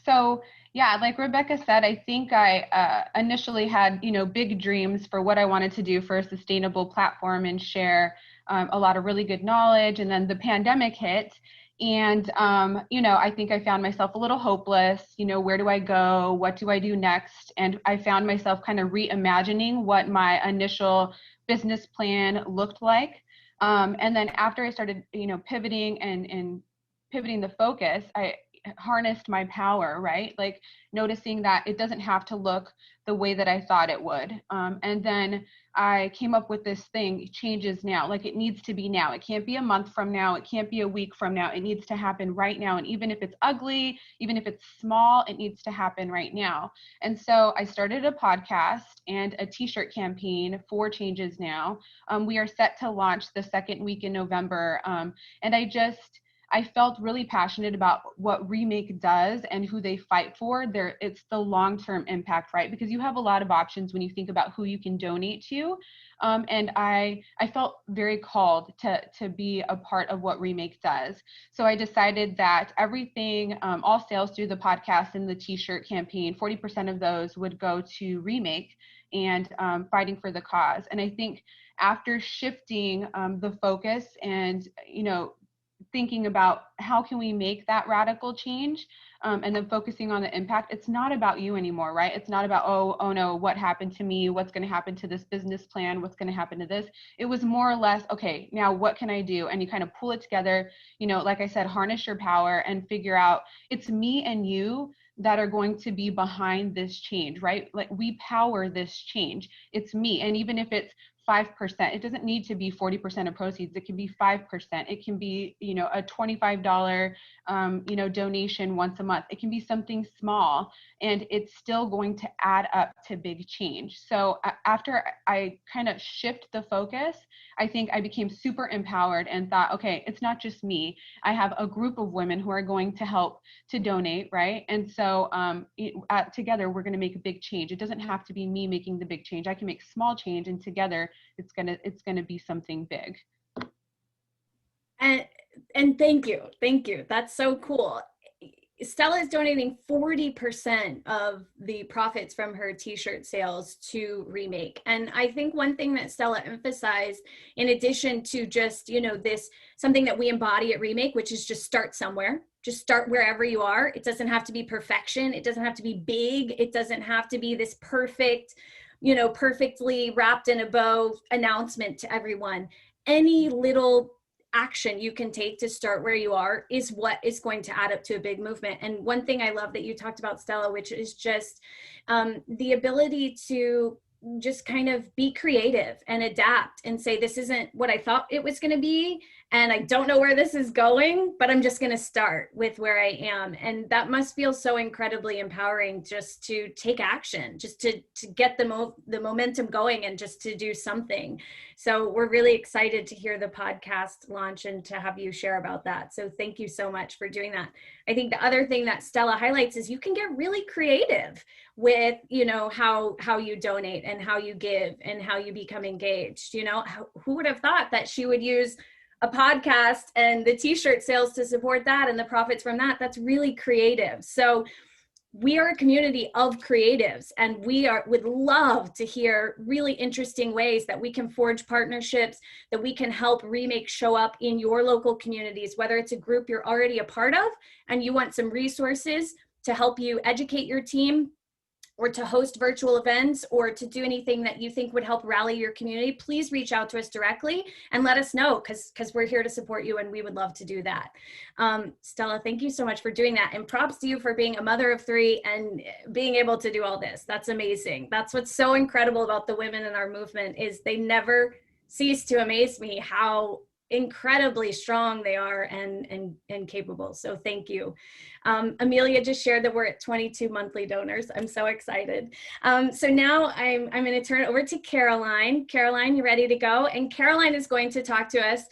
So yeah, like Rebecca said, I think I initially had, big dreams for what I wanted to do for a sustainable platform and share a lot of really good knowledge. And then the pandemic hit, and, I think I found myself a little hopeless. Where do I go? What do I do next? And I found myself kind of reimagining what my initial business plan looked like. And then after I started, pivoting and pivoting the focus, I harnessed my power, right? Like noticing that it doesn't have to look the way that I thought it would. And then I came up with this thing, Change Is Now. Like it needs to be now. It can't be a month from now. It can't be a week from now. It needs to happen right now. And even if it's ugly, even if it's small, it needs to happen right now. And so I started a podcast and a t-shirt campaign for Change Is Now. We are set to launch the second week in November. And I felt really passionate about what Remake does and who they fight for. It's the long-term impact, right? Because you have a lot of options when you think about who you can donate to. And I felt very called to be a part of what Remake does. So I decided that everything, all sales through the podcast and the t-shirt campaign, 40% of those would go to Remake and fighting for the cause. And I think after shifting the focus and, thinking about how can we make that radical change, and then focusing on the impact, it's not about you anymore, right? It's not about, oh no, what happened to me? What's going to happen to this business plan? What's going to happen to this? It was more or less, okay, now what can I do? And you kind of pull it together, like I said, harness your power and figure out it's me and you that are going to be behind this change, right? Like we power this change. It's me. And even if it's 5%, it doesn't need to be 40% of proceeds. It can be 5%. It can be, a $25, donation once a month. It can be something small, and it's still going to add up to big change. So after I kind of shift the focus, I think I became super empowered and thought, okay, it's not just me. I have a group of women who are going to help to donate, right? And so together we're going to make a big change. It doesn't have to be me making the big change. I can make small change, and together it's gonna be something big. And thank you. That's so cool. Stella is donating 40% of the profits from her t-shirt sales to Remake. And I think one thing that Stella emphasized, in addition to just, this something that we embody at Remake, which is just start somewhere, just start wherever you are. It doesn't have to be perfection. It doesn't have to be big. It doesn't have to be this perfect, perfectly wrapped in a bow announcement to everyone. Any little action you can take to start where you are is what is going to add up to a big movement. And one thing I love that you talked about, Stella, which is just the ability to just kind of be creative and adapt and say, this isn't what I thought it was going to be, and I don't know where this is going, but I'm just going to start with where I am. And that must feel so incredibly empowering, just to take action, just to get the momentum going and just to do something. So we're really excited to hear the podcast launch and to have you share about that. So thank you so much for doing that. I think the other thing that Stella highlights is you can get really creative with, how you donate and how you give and how you become engaged. Who would have thought that she would use a podcast and the t-shirt sales to support that and the profits from that? That's really creative. So we are a community of creatives, and would love to hear really interesting ways that we can forge partnerships, that we can help Remake show up in your local communities, whether it's a group you're already a part of and you want some resources to help you educate your team, or to host virtual events, or to do anything that you think would help rally your community. Please reach out to us directly and let us know, because we're here to support you and we would love to do that. Stella, thank you so much for doing that. And props to you for being a mother of 3 and being able to do all this. That's amazing. That's what's so incredible about the women in our movement, is they never cease to amaze me how incredibly strong they are and capable. So thank you. Amelia just shared that we're at 22 monthly donors. I'm so excited. So now I'm going to turn it over to Caroline. Caroline, you ready to go? And Caroline is going to talk to us,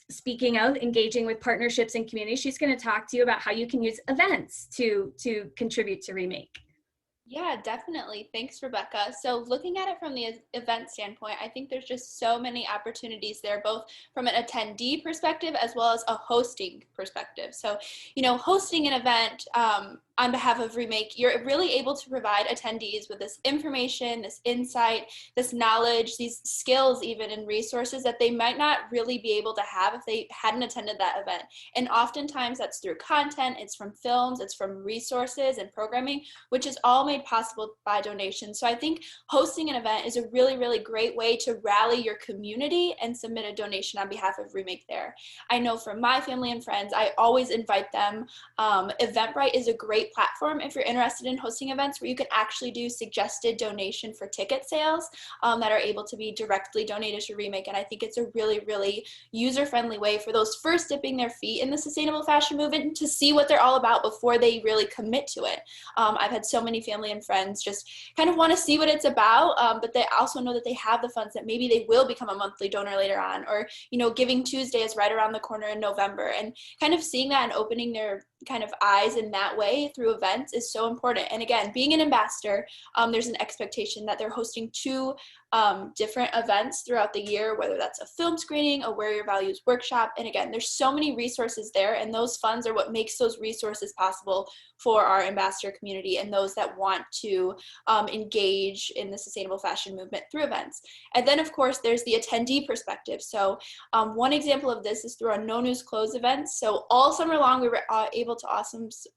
speaking of engaging with partnerships and community, she's going to talk to you about how you can use events to contribute to Remake. Yeah, definitely. Thanks, Rebecca. So looking at it from the event standpoint, I think there's just so many opportunities there, both from an attendee perspective as well as a hosting perspective. So, hosting an event on behalf of Remake, you're really able to provide attendees with this information, this insight, this knowledge, these skills even, and resources that they might not really be able to have if they hadn't attended that event. And oftentimes that's through content, it's from films, it's from resources and programming, which is all made possible by donations. So I think hosting an event is a really, really great way to rally your community and submit a donation on behalf of Remake there. I know from my family and friends, I always invite them. Eventbrite is a great great platform if you're interested in hosting events where you can actually do suggested donation for ticket sales that are able to be directly donated to Remake. And I think it's a really, really user-friendly way for those first dipping their feet in the sustainable fashion movement to see what they're all about before they really commit to it. I've had so many family and friends just kind of want to see what it's about, but they also know that they have the funds that maybe they will become a monthly donor later on, or, you know, Giving Tuesday is right around the corner in November, and kind of seeing that and opening their kind of eyes in that way through events is so important. And again, being an ambassador, there's an expectation that they're hosting 2 different events throughout the year, whether that's a film screening, a Wear Your Values workshop. And again, there's so many resources there, and those funds are what makes those resources possible for our ambassador community and those that want to engage in the sustainable fashion movement through events. And then of course there's the attendee perspective. So one example of this is through our No News Clothes events. So all summer long we were able to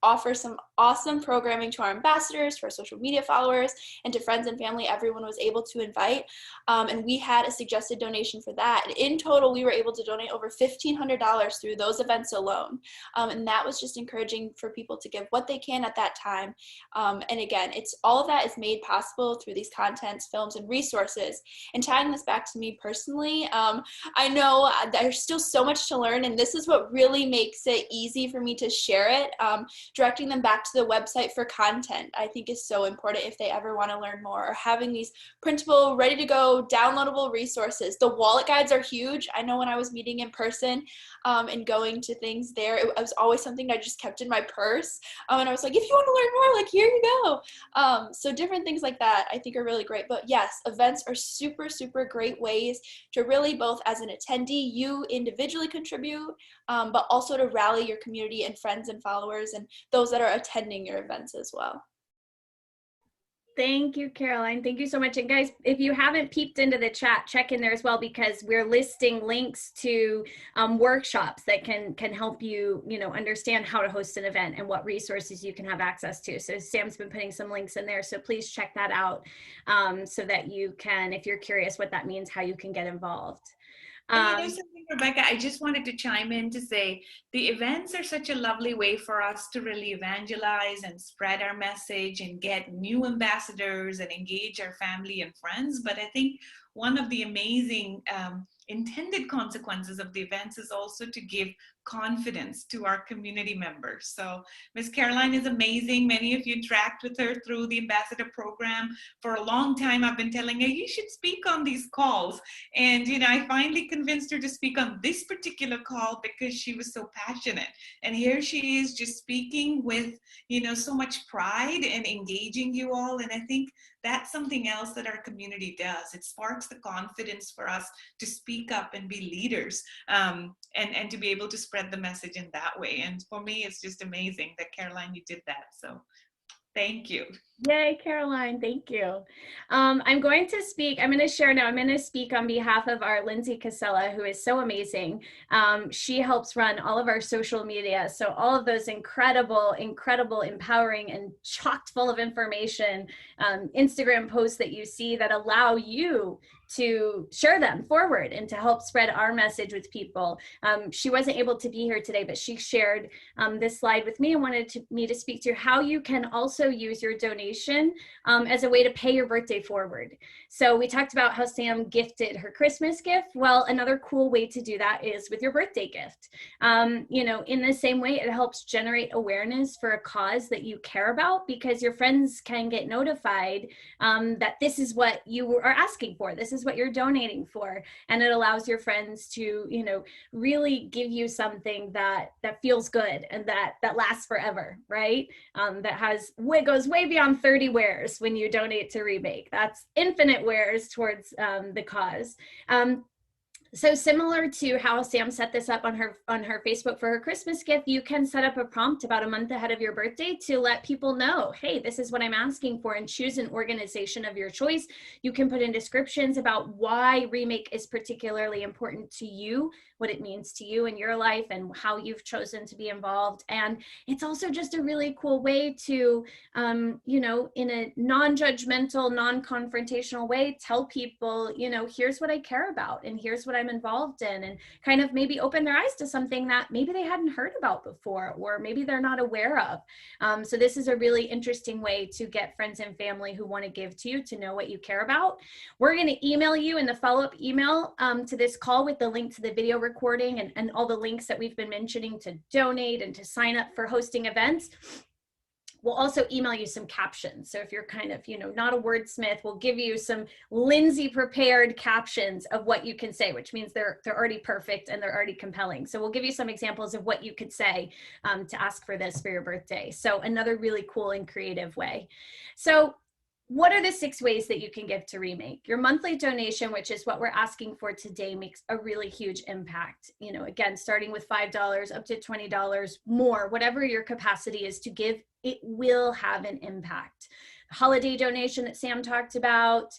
offer some awesome programming to our ambassadors, to our social media followers, and to friends and family. Everyone was able to invite, and we had a suggested donation for that. And in total, we were able to donate over $1,500 through those events alone. And that was just encouraging for people to give what they can at that time. And again, it's all of that is made possible through these contents, films, and resources. And tying this back to me personally, I know there's still so much to learn, and this is what really makes it easy for me to share it. Directing them back to the website for content, I think, is so important if they ever want to learn more, or having these printable, ready to go, downloadable resources. The wallet guides are huge. I know when I was meeting in person and going to things there, it was always something I just kept in my purse. And I was like, if you want to learn more, like, here you go. So different things like that I think are really great. But yes, events are super, super great ways to really, both as an attendee, you individually contribute, but also to rally your community and friends and followers and those that are attending your events as well. Thank you, Caroline. Thank you so much. And guys, if you haven't peeped into the chat, check in there as well, because we're listing links to workshops that can help you, understand how to host an event and what resources you can have access to. So Sam's been putting some links in there. So please check that out so that you can, if you're curious what that means, how you can get involved. And something, Rebecca, I just wanted to chime in to say the events are such a lovely way for us to really evangelize and spread our message and get new ambassadors and engage our family and friends. But I think one of the amazing intended consequences of the events is also to give confidence to our community members. So Miss Caroline is amazing. Many of you interact with her through the ambassador program. For a long time, I've been telling her, you should speak on these calls. And, I finally convinced her to speak on this particular call because she was so passionate. And here she is just speaking with, so much pride and engaging you all. And I think that's something else that our community does. It sparks the confidence for us to speak up and be leaders and to be able to spread the message in that way. And for me, it's just amazing that, Caroline, you did that. So thank you. Yay, Caroline. Thank you. I'm going to share now. I'm going to speak on behalf of our Lindsay Casella, who is so amazing. She helps run all of our social media. So all of those incredible, empowering, and chocked full of information Instagram posts that you see that allow you to share them forward and to help spread our message with people. She wasn't able to be here today, but she shared this slide with me and wanted me to speak to how you can also use your donation as a way to pay your birthday forward. So we talked about how Sam gifted her Christmas gift. Well, another cool way to do that is with your birthday gift. In the same way, it helps generate awareness for a cause that you care about, because your friends can get notified that this is what you are asking for. This is what you're donating for. And it allows your friends to, really give you something that feels good and that lasts forever, right? That goes way beyond 30 wears when you donate to Remake. That's infinite wears towards the cause. So similar to how Sam set this up on her Facebook for her Christmas gift, you can set up a prompt about a month ahead of your birthday to let people know, hey, this is what I'm asking for, and choose an organization of your choice. You can put in descriptions about why Remake is particularly important to you what it means to you in your life and how you've chosen to be involved. And it's also just a really cool way to, you know, in a non-judgmental, non-confrontational way, tell people, you know, here's what I care about and here's what I'm involved in, and kind of maybe open their eyes to something that maybe they hadn't heard about before, or maybe they're not aware of. So this is a really interesting way to get friends and family who want to give to you to know what you care about. We're going to email you in the follow-up email to this call with the link to the video recording and all the links that we've been mentioning to donate and to sign up for hosting events. We'll also email you some captions. So if you're kind of, you know, not a wordsmith, we'll give you some Lindsay prepared captions of what you can say, which means they're already perfect and they're already compelling. So we'll give you some examples of what you could say to ask for this for your birthday. So another really cool and creative way. So what are the 6 ways that you can give to Remake? Your monthly donation, which is what we're asking for today, makes a really huge impact. You know, again, starting with $5 up to $20 more, whatever your capacity is to give, it will have an impact. Holiday donation that Sam talked about.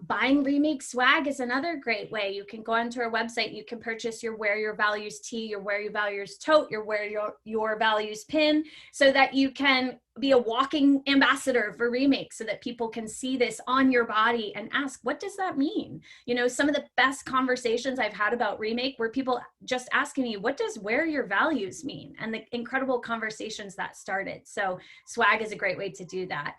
Buying Remake swag is another great way. You can go onto our website, you can purchase your Wear Your Values tee, your Wear Your Values tote, your Wear Your Values pin, so that you can be a walking ambassador for Remake, so that people can see this on your body and ask, what does that mean? You know, some of the best conversations I've had about Remake were people just asking me, what does Wear Your Values mean? And the incredible conversations that started. So swag is a great way to do that.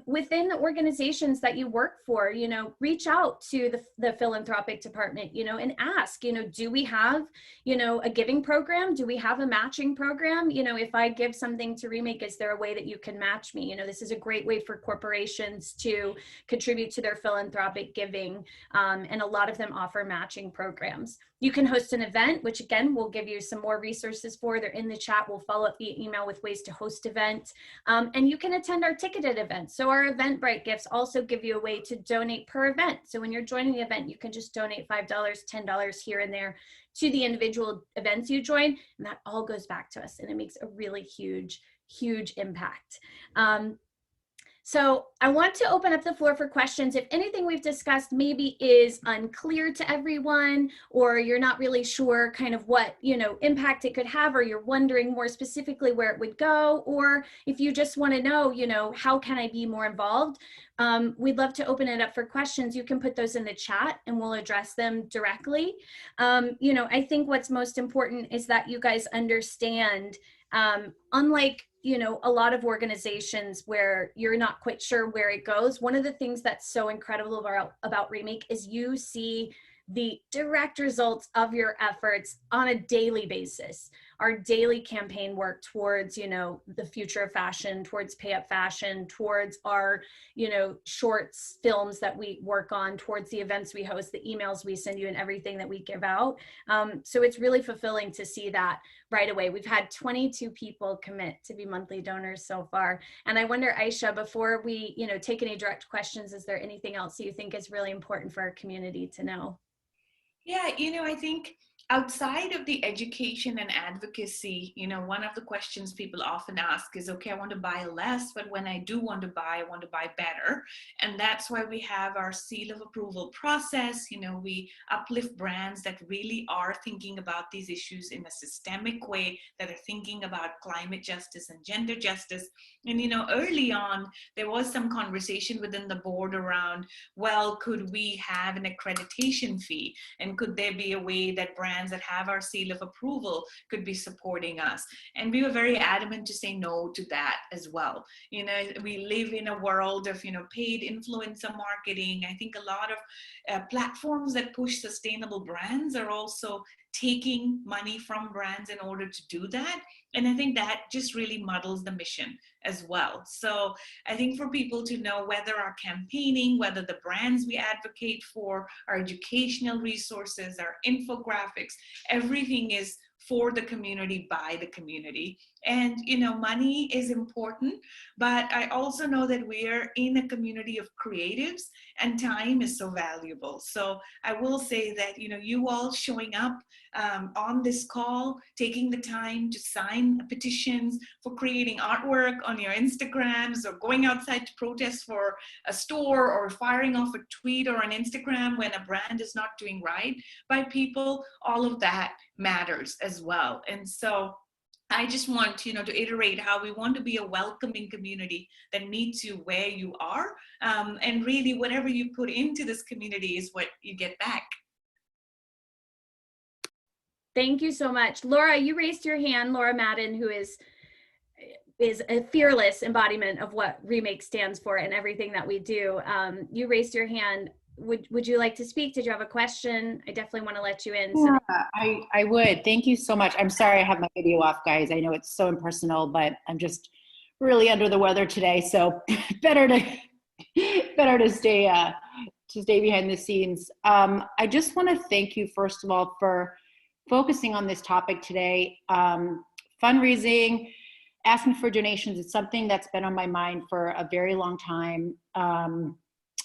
Within the organizations that you work for, you know, reach out to the philanthropic department, you know, and ask, you know, do we have, you know, a giving program? Do we have a matching program? You know, if I give something to Remake, is there a way that you can match me? You know, this is a great way for corporations to contribute to their philanthropic giving. And a lot of them offer matching programs. You can host an event, which again, we'll give you some more resources for. They're in the chat. We'll follow up via email with ways to host events. And you can attend our ticketed events. So our Eventbrite Gifts also give you a way to donate per event. So when you're joining the event, you can just donate $5, $10 here and there to the individual events you join. And that all goes back to us. And it makes a really huge impact. So I want to open up the floor for questions. If anything we've discussed maybe is unclear to everyone, or you're not really sure kind of what, you know, impact it could have, or you're wondering more specifically where it would go, or if you just want to know, you know, how can I be more involved? We'd love to open it up for questions. You can put those in the chat and we'll address them directly. You know, I think what's most important is that you guys understand, unlike, you know, a lot of organizations where you're not quite sure where it goes, one of the things that's so incredible about Remake is you see the direct results of your efforts on a daily basis. Our daily campaign work towards, you know, the future of fashion, towards pay up fashion, towards our, you know, shorts, films that we work on, towards the events we host, the emails we send you, and everything that we give out. So it's really fulfilling to see that right away. We've had 22 people commit to be monthly donors so far. And I wonder, Ayesha, before we, you know, take any direct questions, is there anything else you think is really important for our community to know? Yeah, you know, I think outside of the education and advocacy, you know, one of the questions people often ask is, okay, I want to buy less, but when I do want to buy, I want to buy better. And that's why we have our seal of approval process. You know, we uplift brands that really are thinking about these issues in a systemic way, that are thinking about climate justice and gender justice. And, you know, early on, there was some conversation within the board around, well, could we have an accreditation fee? And could there be a way that brands that have our seal of approval could be supporting us? And we were very adamant to say no to that as well. You know, we live in a world of, you know, paid influencer marketing. I think a lot of platforms that push sustainable brands are also taking money from brands in order to do that. And I think that just really muddles the mission as well. So I think for people to know whether our campaigning, whether the brands we advocate for, our educational resources, our infographics, everything is for the community, by the community. And, you know, money is important, but I also know that we're in a community of creatives and time is so valuable. So I will say that, you know, you all showing up on this call, taking the time to sign petitions, for creating artwork on your Instagrams, or going outside to protest for a store, or firing off a tweet or an Instagram when a brand is not doing right by people. All of that matters as well. And so I just want to iterate how we want to be a welcoming community that meets you where you are. And really, whatever you put into this community is what you get back. Thank you so much. Laura, you raised your hand. Laura Madden, who is a fearless embodiment of what Remake stands for and everything that we do. You raised your hand. Would you like to speak? Did you have a question? I definitely want to let you in. Yeah, I would. Thank you so much. I'm sorry I have my video off, guys. I know it's so impersonal, but I'm just really under the weather today, so better to stay behind the scenes. I just want to thank you, first of all, for focusing on this topic today. Fundraising, asking for donations, it's something that's been on my mind for a very long time.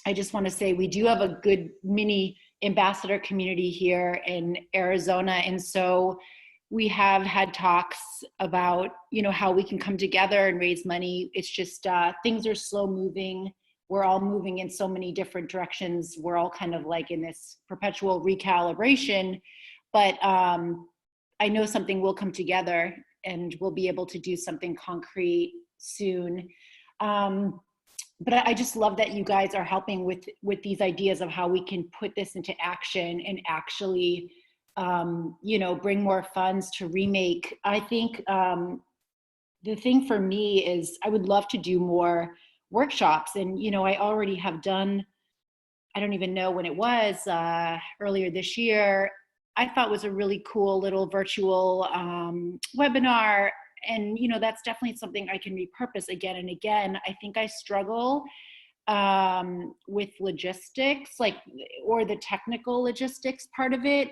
I just want to say we do have a good mini ambassador community here in Arizona. And so we have had talks about, how we can come together and raise money. It's just things are slow moving. We're all moving in so many different directions. We're all kind of like in this perpetual recalibration. But I know something will come together and we'll be able to do something concrete soon. But I just love that you guys are helping with these ideas of how we can put this into action and actually, bring more funds to Remake. I think the thing for me is I would love to do more workshops. And, I already have done, I don't even know when it was, earlier this year, I thought was a really cool little virtual webinar. And, that's definitely something I can repurpose again and again. I think I struggle with logistics, or the technical logistics part of it.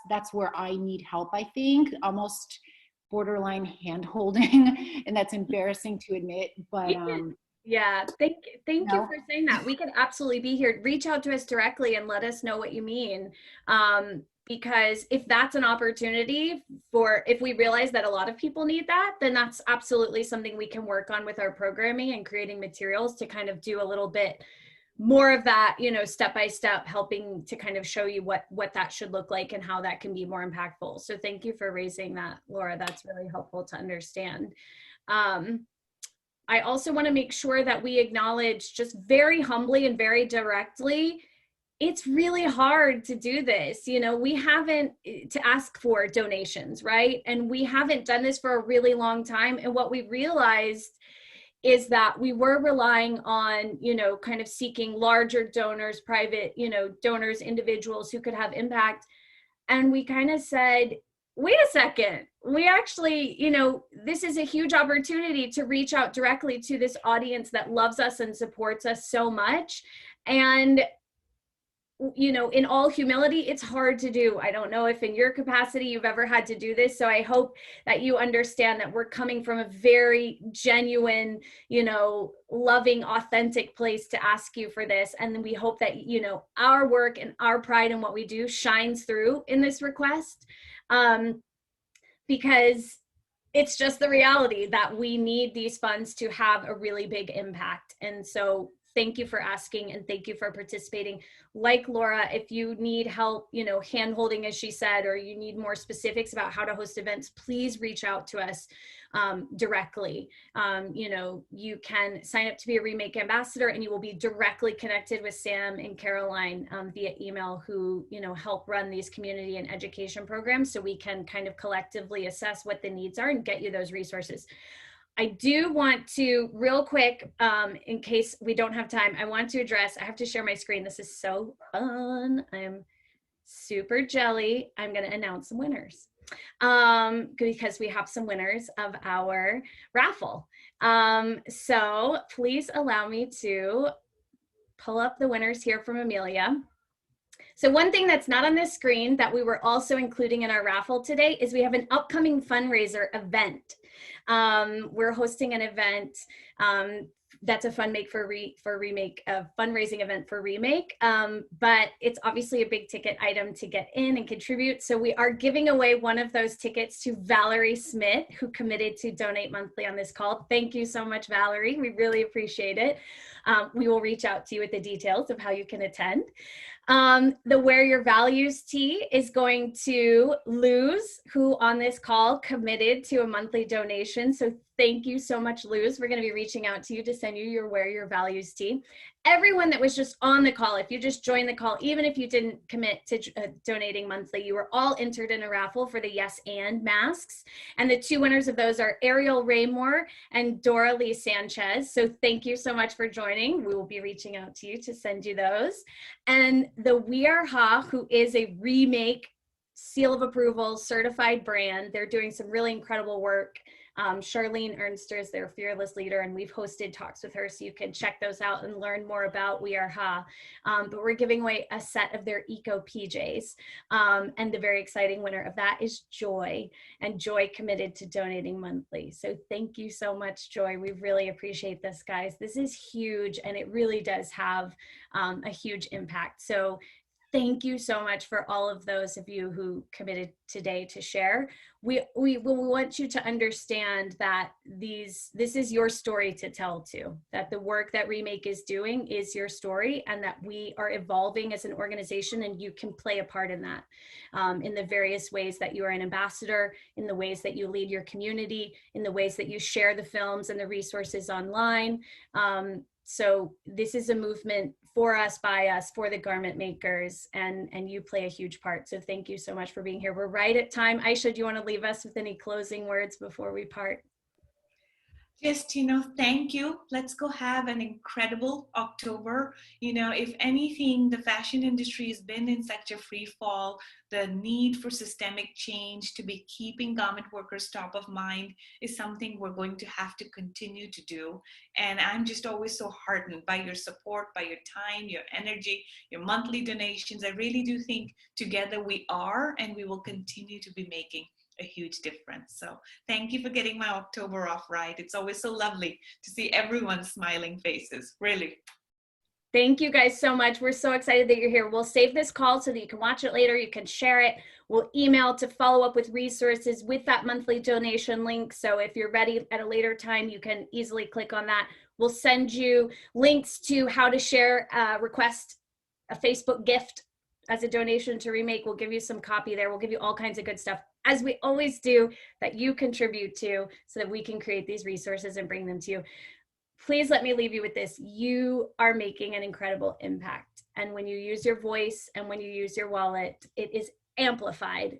That's where I need help, I think, almost borderline hand-holding, and that's embarrassing to admit, but yeah, thank you for saying that. We can absolutely be here. Reach out to us directly and let us know what you mean. Because if that's an opportunity if we realize that a lot of people need that, then that's absolutely something we can work on with our programming and creating materials to kind of do a little bit more of that, step by step, helping to kind of show you what that should look like and how that can be more impactful. So thank you for raising that, Laura. That's really helpful to understand. I also want to make sure that we acknowledge, just very humbly and very directly, it's really hard to do this. We haven't to ask for donations, right? And we haven't done this for a really long time. And what we realized is that we were relying on, kind of seeking larger donors, private, donors, individuals who could have impact. And we kind of said, wait a second, we actually, this is a huge opportunity to reach out directly to this audience that loves us and supports us so much. And in all humility, it's hard to do. I don't know if in your capacity you've ever had to do this. So I hope that you understand that we're coming from a very genuine, loving, authentic place to ask you for this. And then we hope that, our work and our pride in what we do shines through in this request. Because it's just the reality that we need these funds to have a really big impact. And so thank you for asking, and thank you for participating. Like Laura, if you need help, hand-holding, as she said, or you need more specifics about how to host events, please reach out to us directly. You can sign up to be a Remake Ambassador, and you will be directly connected with Sam and Caroline via email, who help run these community and education programs, so we can kind of collectively assess what the needs are and get you those resources. I do want to, real quick, in case we don't have time, I want to address, I have to share my screen. This is so fun. I'm super jelly. I'm going to announce some winners because we have some winners of our raffle. So please allow me to pull up the winners here from Amelia. So one thing that's not on this screen that we were also including in our raffle today is we have an upcoming fundraiser event. We're hosting an event That's a fundraising event for Remake. But it's obviously a big ticket item to get in and contribute. So we are giving away one of those tickets to Valerie Smith, who committed to donate monthly on this call. Thank you so much, Valerie. We really appreciate it. We will reach out to you with the details of how you can attend. The Wear Your Values tee is going to Luz, who on this call committed to a monthly donation. So thank you so much, Luz. We're going to be reaching out to you to send you your Wear Your Values tee. Everyone that was just on the call, if you just joined the call, even if you didn't commit to donating monthly, you were all entered in a raffle for the Yes and masks. And the two winners of those are Ariel Raymore and Dora Lee Sanchez. So thank you so much for joining. We will be reaching out to you to send you those. And the We Are Ha, who is a Remake seal of approval certified brand. They're doing some really incredible work. Charlene Ernster is their fearless leader, and we've hosted talks with her, so you can check those out and learn more about We Are Ha. But we're giving away a set of their Eco PJs, and the very exciting winner of that is Joy, and Joy committed to donating monthly. So thank you so much, Joy. We really appreciate this, guys. This is huge, and it really does have a huge impact. So thank you so much for all of those of you who committed today to share. We want you to understand that this is your story to tell too, that the work that Remake is doing is your story, and that we are evolving as an organization, and you can play a part in that, in the various ways that you are an ambassador, in the ways that you lead your community, in the ways that you share the films and the resources online. So this is a movement for us, by us, for the garment makers, and you play a huge part. So thank you so much for being here. We're right at time. Ayesha, do you want to leave us with any closing words before we part? Just, thank you. Let's go have an incredible October. If anything, the fashion industry has been in such a free fall. The need for systemic change to be keeping garment workers top of mind is something we're going to have to continue to do. And I'm just always so heartened by your support, by your time, your energy, your monthly donations. I really do think together we are, and we will continue to be making a huge difference. So thank you for getting my October off right. It's always so lovely to see everyone's smiling faces, really. Thank you guys so much. We're so excited that you're here. We'll save this call so that you can watch it later. You can share it. We'll email to follow up with resources with that monthly donation link. So if you're ready at a later time, you can easily click on that. We'll send you links to how to share, request a Facebook gift as a donation to Remake. We'll give you some copy there. We'll give you all kinds of good stuff, as we always do, that you contribute to, so that we can create these resources and bring them to you. Please let me leave you with this. You are making an incredible impact. And when you use your voice and when you use your wallet, it is amplified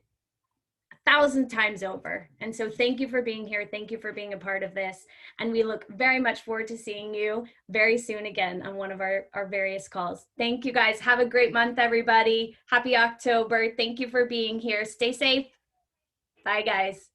1,000 times over. And so thank you for being here. Thank you for being a part of this. And we look very much forward to seeing you very soon again on one of our various calls. Thank you guys. Have a great month, everybody. Happy October. Thank you for being here. Stay safe. Bye, guys.